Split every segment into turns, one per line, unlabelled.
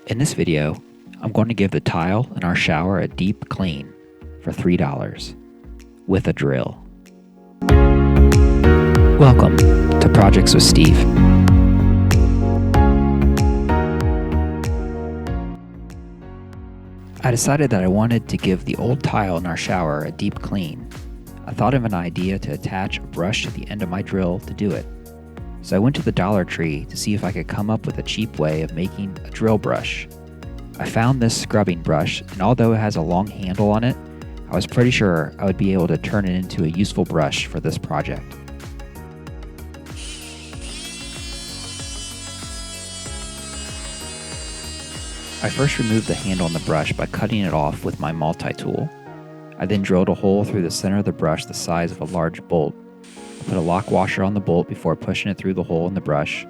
In this video, I'm going to give the tile in our shower a deep clean for $3 with a drill. Welcome to Projects with Steve. I decided that I wanted to give the old tile in our shower a deep clean. I thought of an idea to attach a brush to the end of my drill to do it. So I went to the Dollar Tree to see if I could come up with a cheap way of making a drill brush. I found this scrubbing brush, and although it has a long handle on it, I was pretty sure I would be able to turn it into a useful brush for this project. I first removed the handle on the brush by cutting it off with my multi-tool. I then drilled a hole through the center of the brush the size of a large bolt. I put a lock washer on the bolt before pushing it through the hole in the brush.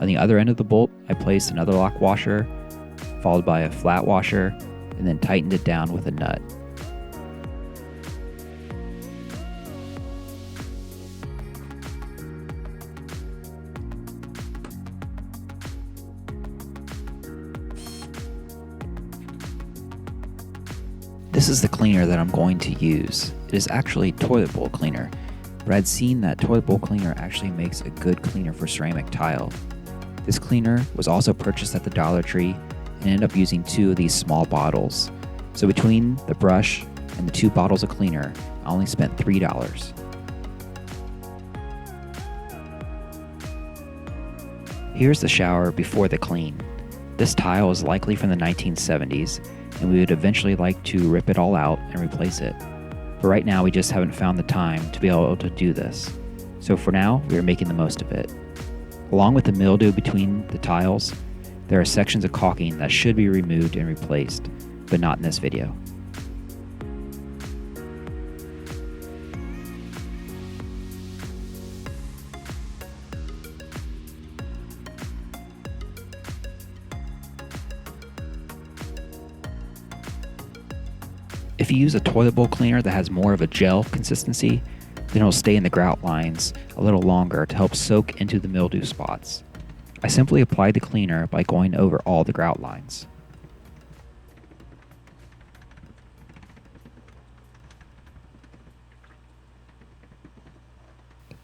On the other end of the bolt, I placed another lock washer, followed by a flat washer, and then tightened it down with a nut. This is the cleaner that I'm going to use. It is actually toilet bowl cleaner, but I'd seen that toilet bowl cleaner actually makes a good cleaner for ceramic tile. This cleaner was also purchased at the Dollar Tree and ended up using 2 of these small bottles. So between the brush and the 2 bottles of cleaner, I only spent $3. Here's the shower before the clean. This tile is likely from the 1970s, and we would eventually like to rip it all out and replace it. But right now we just haven't found the time to be able to do this. So for now, we are making the most of it. Along with the mildew between the tiles, there are sections of caulking that should be removed and replaced, but not in this video. If you use a toilet bowl cleaner that has more of a gel consistency, then it'll stay in the grout lines a little longer to help soak into the mildew spots. I simply applied the cleaner by going over all the grout lines.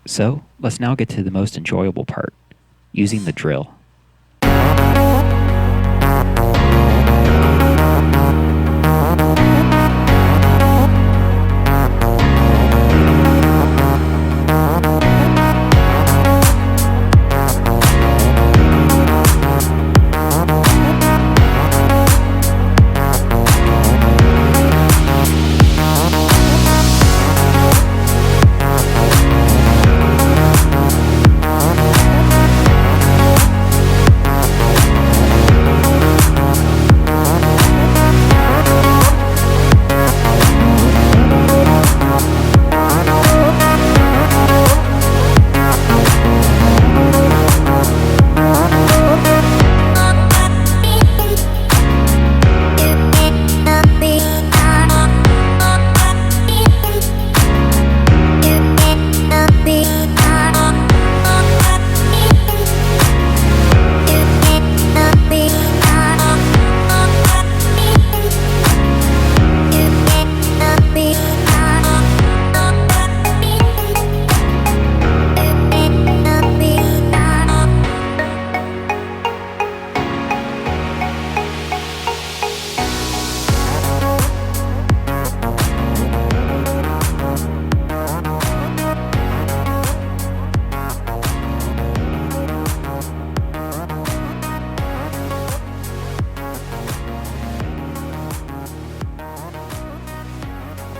So, let's now get to the most enjoyable part, using the drill.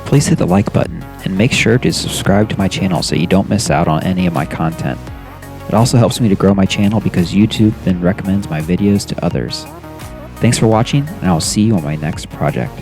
Please hit the like button and make sure to subscribe to my channel so you don't miss out on any of my content. It also helps me to grow my channel because YouTube then recommends my videos to others. Thanks for watching, and I will see you on my next project.